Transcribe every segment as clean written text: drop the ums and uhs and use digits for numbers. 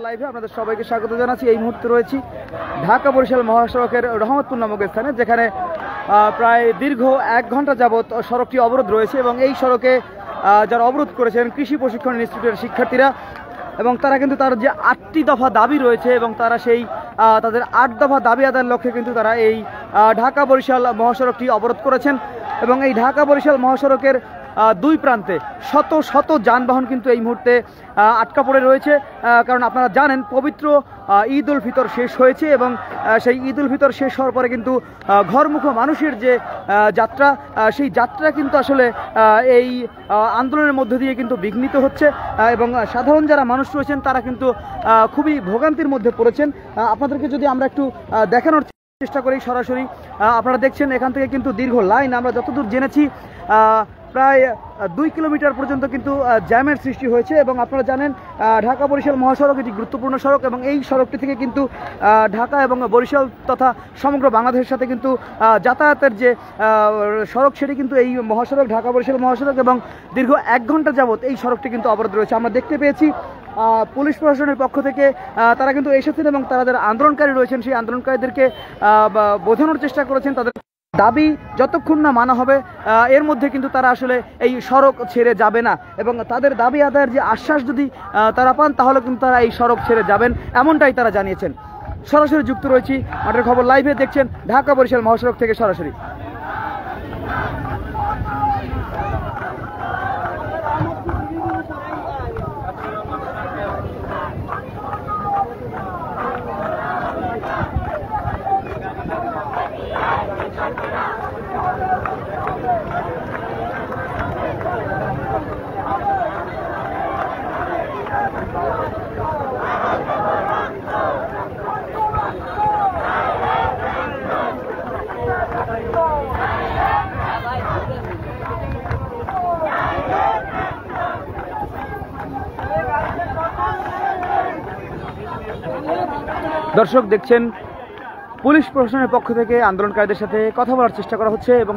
লাইভে আপনাদের সবাইকে স্বাগত জানাচ্ছি। এই মুহূর্তে রয়েছি ঢাকা বরিশাল মহাসড়কের রহমতপুর নামক স্থানে, যেখানে প্রায় দীর্ঘ 1 ঘন্টা যাবৎ সড়কটি অবরোধ রয়েছে এবং এই সড়কে যারা অবরোধ করেছেন কৃষি প্রশিক্ষণ ইনস্টিটিউটের শিক্ষার্থীরা, এবং তারা কিন্তু তার যে 8টি দফা দাবি রয়েছে এবং তারা সেই তাদের 8 দফা দাবি আদায়ের লক্ষ্যে কিন্তু তারা এই ঢাকা বরিশাল মহাসড়কটি অবরোধ করেছেন। এবং এই ঢাকা বরিশাল মহাসড়কের দুই প্রান্তে শত শত যানবাহন কিন্তু এই মুহূর্তে আটকা পড়ে রয়েছে, কারণ আপনারা জানেন পবিত্র ঈদ উল ফিতর শেষ হয়েছে এবং সেই ঈদ উল ফিতর শেষ হওয়ার পরে কিন্তু ঘরমুখো মানুষের যে যাত্রা, সেই যাত্রা কিন্তু আসলে এই আন্দোলনের মধ্য দিয়ে কিন্তু বিঘ্নিত হচ্ছে এবং সাধারণ যারা মানুষ রয়েছেন তারা কিন্তু খুবই ভোগান্তির মধ্যে পড়েছেন। আপনাদেরকে যদি আমরা একটু দেখানোর চেষ্টা করি সরাসরি, আপনারা দেখছেন এখান থেকে কিন্তু দীর্ঘ লাইন, আমরা যতদূর জেনেছি প্রায় 2 কিলোমিটার পর্যন্ত কিন্তু জ্যামের সৃষ্টি হয়েছে। এবং আপনারা জানেন ঢাকা বরিশাল মহাসড়ক এটি গুরুত্বপূর্ণ সড়ক এবং এই সড়কটি থেকে কিন্তু ঢাকা এবং বরিশাল তথা সমগ্র বাংলাদেশের সাথে কিন্তু যাতায়াতের যে সড়ক সেটি কিন্তু এই মহাসড়ক, ঢাকা বরিশাল মহাসড়ক, এবং দীর্ঘ 1 ঘন্টা যাবৎ এই সড়কটি কিন্তু অবরোধ রয়েছে। আমরা দেখতে পেয়েছি পুলিশ প্রশাসনের পক্ষ থেকে তারা কিন্তু এসেছেন এবং তারা যারা আন্দোলনকারী রয়েছেন সেই আন্দোলনকারীদেরকে বোঝানোর চেষ্টা করেছেন তাদের দাবি যতক্ষণ না মানা হবে এর মধ্যে কিন্তু তারা আসলে এই সড়ক ছেড়ে যাবে না, এবং তাদের দাবি আদায়ের যে আশ্বাস যদি তারা পান তাহলে কিন্তু তারা এই সড়ক ছেড়ে যাবেন, এমনটাই তারা জানিয়েছেন। সরাসরি যুক্ত রয়েছি মাঠের খবর লাইভে, দেখছেন ঢাকা বরিশাল মহাসড়ক থেকে সরাসরি। দর্শক দেখছেন পুলিশ প্রশাসনের পক্ষ থেকে আন্দোলনকারীদের সাথে কথা বলার চেষ্টা করা হচ্ছে এবং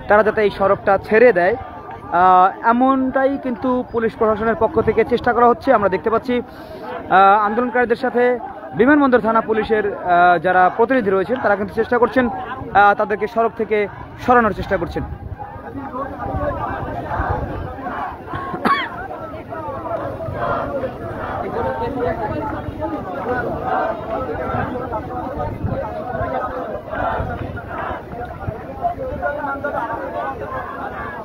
তারা যাতে এই সড়কটা ছেড়ে দেয় এমনটাই কিন্তু পুলিশ প্রশাসনের পক্ষ থেকে চেষ্টা করা হচ্ছে। আমরা দেখতে পাচ্ছি আন্দোলনকারীদের সাথে বিমানবন্দর থানা পুলিশের যারা প্রতিনিধি রয়েছেন তারা কিন্তু চেষ্টা করছেন তাদেরকে সড়ক থেকে সরানোর চেষ্টা করছেন।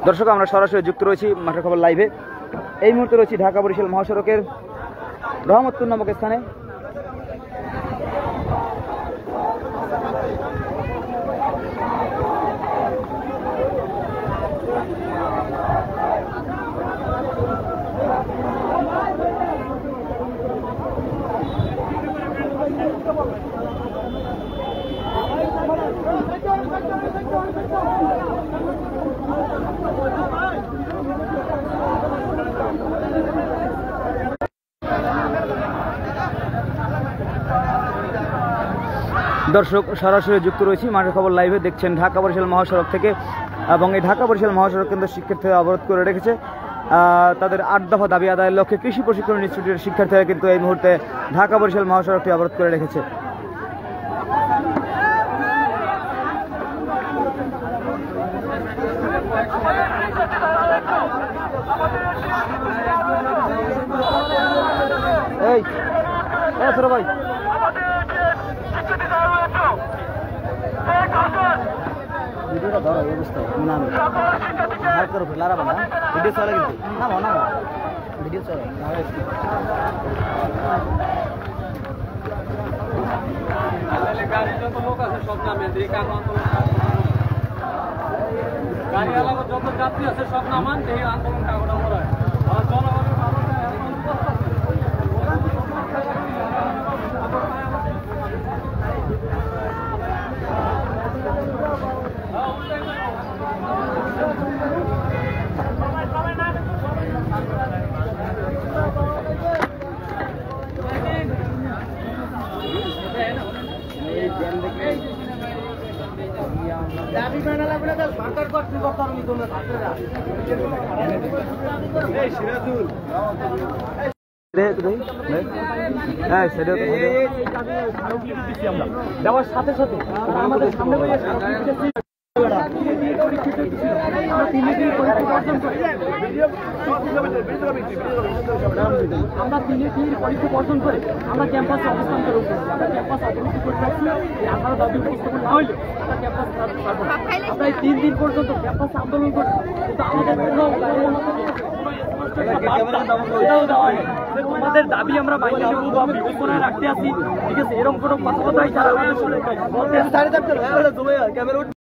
দর্শক আমরা সরাসরি যুক্ত রয়েছি মাঠের খবর লাইভে। এই মুহূর্তে রয়েছি ঢাকা বরিশাল মহাসড়কের রহমতপুর নামক স্থানে। দর্শক সরাসরি যুক্ত রয়েছি মাঠের খবর লাইভে, দেখছেন ঢাকা বরিশাল মহাসড়ক থেকে। এবং এই ঢাকা বরিশাল মহাসড়ক কিন্তু শিক্ষার্থীরা অবরোধ করে রেখেছে তাদের 8 দফা দাবি আদায়ের লক্ষ্যে। কৃষি প্রশিক্ষণ ইনস্টিটিউটের শিক্ষার্থীরা কিন্তু এই মুহূর্তে ঢাকা বরিশাল মহাসড়কটি অবরোধ করে রেখেছে। এই ছোট ভাই ভিডিওটা ধরো, এই অবস্থায় নাম হাত করে লারাবা না, ভিডিও চলে কিন্তু নামো নামো, ভিডিও চলে গাড়ি যত লোক আছে সব নামে গাড়ি এলাকা যত যাত্রী আছে সব নামান এই আন্দোলন কাগজ আমরা আর জনগণের মানুষ দেওয়ার সাথে সাথে আমাদের সামনে আমরা 3 পরীক্ষা বর্জন করে আমরা ক্যাম্পাসে অবস্থান করে আমরা ক্যাম্পাস অবলম্বন করে রাখছি আমরা দাবি উপস্থাপন না হইলে আমরা ক্যাম্পাস আমরা 3 দিন পর্যন্ত ক্যাম্পাসে আন্দোলন করছি কিন্তু আমাদের আমাদের দাবি আমরা বাইরে বিবেচনায় রাখতে আসি ঠিক আছে এরকম কোনো কথা যারা আমাদের শুনে